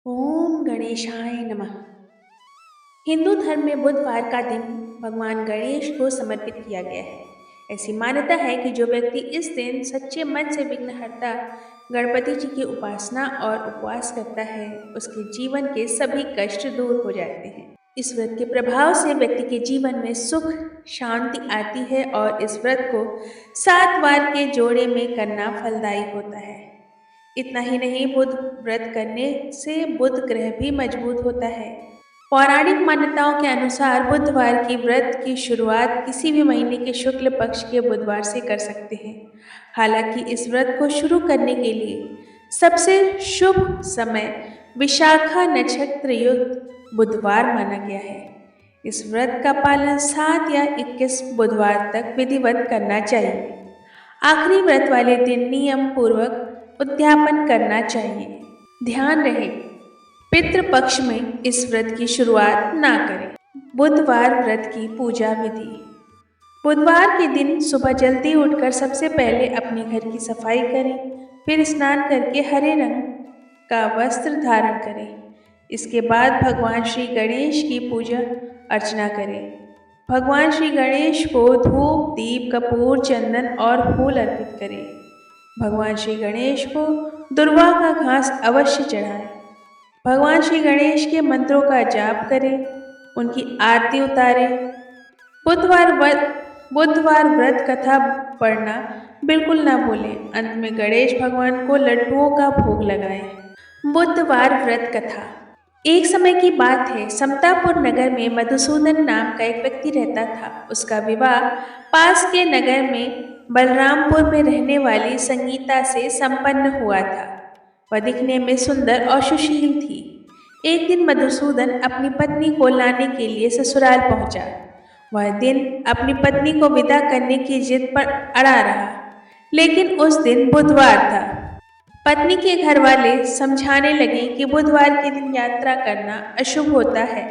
ओम गणेशाय नमः। हिंदू धर्म में बुधवार का दिन भगवान गणेश को समर्पित किया गया है। ऐसी मान्यता है कि जो व्यक्ति इस दिन सच्चे मन से विघ्नहर्ता गणपति जी की उपासना और उपवास करता है, उसके जीवन के सभी कष्ट दूर हो जाते हैं। इस व्रत के प्रभाव से व्यक्ति के जीवन में सुख, शांति आती है और इस व्रत को 7 बार के जोड़े में करना फलदायी होता है। इतना ही नहीं, बुध व्रत करने से बुध ग्रह भी मजबूत होता है। पौराणिक मान्यताओं के अनुसार बुधवार की व्रत की शुरुआत किसी भी महीने के शुक्ल पक्ष के बुधवार से कर सकते हैं। हालांकि इस व्रत को शुरू करने के लिए सबसे शुभ समय विशाखा नक्षत्र युक्त बुधवार माना गया है। इस व्रत का पालन 7 या 21 बुधवार तक विधिवत करना चाहिए। आखिरी व्रत वाले दिन नियम पूर्वक उद्यापन करना चाहिए। ध्यान रहे, पितृपक्ष में इस व्रत की शुरुआत ना करें। बुधवार व्रत की पूजा विधि। बुधवार के दिन सुबह जल्दी उठकर सबसे पहले अपने घर की सफाई करें, फिर स्नान करके हरे रंग का वस्त्र धारण करें। इसके बाद भगवान श्री गणेश की पूजा अर्चना करें। भगवान श्री गणेश को धूप, दीप, कपूर, चंदन और फूल अर्पित करें। भगवान श्री गणेश को दुर्वा का घास अवश्य चढ़ाएं। भगवान श्री गणेश के मंत्रों का जाप करें, उनकी आरती उतारें। बुधवार व्रत कथा पढ़ना बिल्कुल ना भूलें। अंत में गणेश भगवान को लड्डुओं का भोग लगाएं। बुधवार व्रत कथा। एक समय की बात है, समतापुर नगर में मधुसूदन नाम का एक व्यक्ति रहता था। उसका विवाह पास के नगर में बलरामपुर में रहने वाली संगीता से संपन्न हुआ था। वह दिखने में सुंदर और सुशील थी। एक दिन मधुसूदन अपनी पत्नी को लाने के लिए ससुराल पहुंचा। वह दिन अपनी पत्नी को विदा करने की जिद पर अड़ा रहा, लेकिन उस दिन बुधवार था। पत्नी के घर वाले समझाने लगे कि बुधवार के दिन यात्रा करना अशुभ होता है,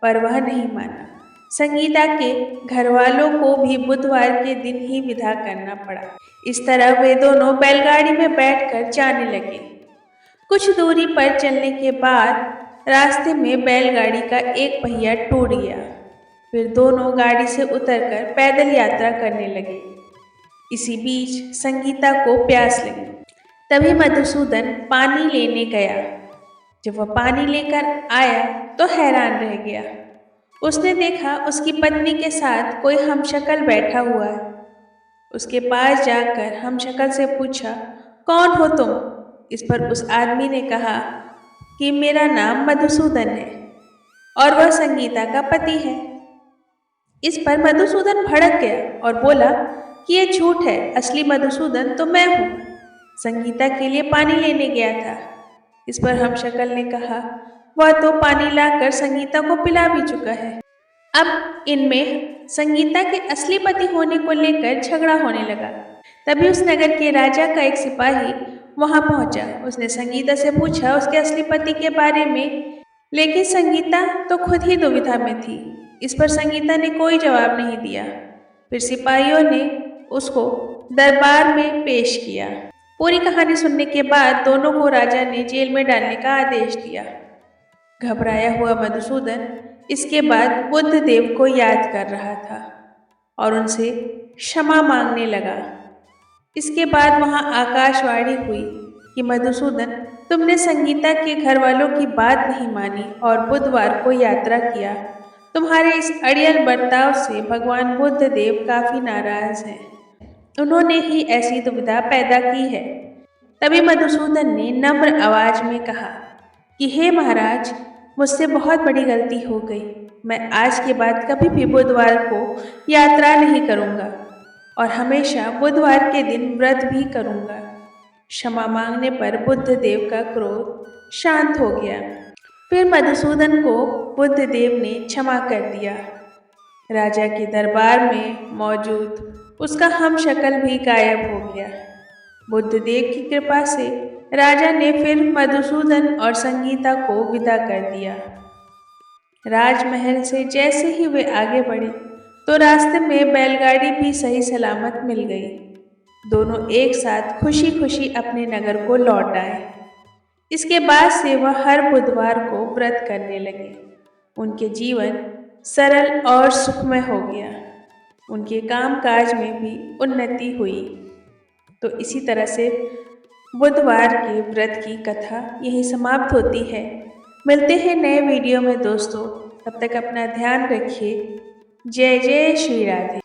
पर वह नहीं माना। संगीता के घर वालों को भी बुधवार के दिन ही विदा करना पड़ा। इस तरह वे दोनों बैलगाड़ी में बैठकर जाने लगे। कुछ दूरी पर चलने के बाद रास्ते में बैलगाड़ी का एक पहिया टूट गया। फिर दोनों गाड़ी से उतरकर पैदल यात्रा करने लगे। इसी बीच संगीता को प्यास लगी। तभी मधुसूदन पानी लेने गया। जब वह पानी लेकर आया तो हैरान रह गया। उसने देखा उसकी पत्नी के साथ कोई हमशक्ल बैठा हुआ है। उसके पास जाकर हमशक्ल से पूछा, कौन हो तुम? इस पर उस आदमी ने कहा कि मेरा नाम मधुसूदन है और वह संगीता का पति है। इस पर मधुसूदन भड़क गया और बोला कि यह झूठ है, असली मधुसूदन तो मैं हूँ। संगीता के लिए पानी लेने गया था। इस पर हमशक्ल ने कहा, वह तो पानी लाकर संगीता को पिला भी चुका है। अब इनमें संगीता के असली पति होने को लेकर झगड़ा होने लगा। तभी उस नगर के राजा का एक सिपाही वहां पहुंचा। उसने संगीता से पूछा उसके असली पति के बारे में, लेकिन संगीता तो खुद ही दुविधा में थी। इस पर संगीता ने कोई जवाब नहीं दिया। फिर सिपाहियों ने उसको दरबार में पेश किया। पूरी कहानी सुनने के बाद दोनों को राजा ने जेल में डालने का आदेश दिया। घबराया हुआ मधुसूदन इसके बाद बुद्ध देव को याद कर रहा था और उनसे क्षमा मांगने लगा। इसके बाद वहां आकाशवाणी हुई कि मधुसूदन, तुमने संगीता के घर वालों की बात नहीं मानी और बुधवार को यात्रा किया। तुम्हारे इस अड़ियल बर्ताव से भगवान बुद्ध देव काफी नाराज हैं। उन्होंने ही ऐसी दुविधा पैदा की है। तभी मधुसूदन ने नम्र आवाज में कहा कि हे महाराज, मुझसे बहुत बड़ी गलती हो गई। मैं आज के बाद कभी भी बुधवार को यात्रा नहीं करूंगा और हमेशा बुधवार के दिन व्रत भी करूंगा। क्षमा मांगने पर बुद्ध देव का क्रोध शांत हो गया। फिर मधुसूदन को बुद्ध देव ने क्षमा कर दिया। राजा के दरबार में मौजूद उसका हमशक्ल भी गायब हो गया। बुद्ध देव की कृपा से राजा ने फिर मधुसूदन और संगीता को विदा कर दिया। राजमहल से जैसे ही वे आगे बढ़े तो रास्ते में बैलगाड़ी भी सही सलामत मिल गई। दोनों एक साथ खुशी खुशी अपने नगर को लौट आए। इसके बाद से वह हर बुधवार को व्रत करने लगे। उनके जीवन सरल और सुखमय हो गया। उनके कामकाज में भी उन्नति हुई। तो इसी तरह से बुधवार के व्रत की कथा यहीं समाप्त होती है। मिलते हैं नए वीडियो में दोस्तों। तब तक अपना ध्यान रखिए। जय जय श्री राधे।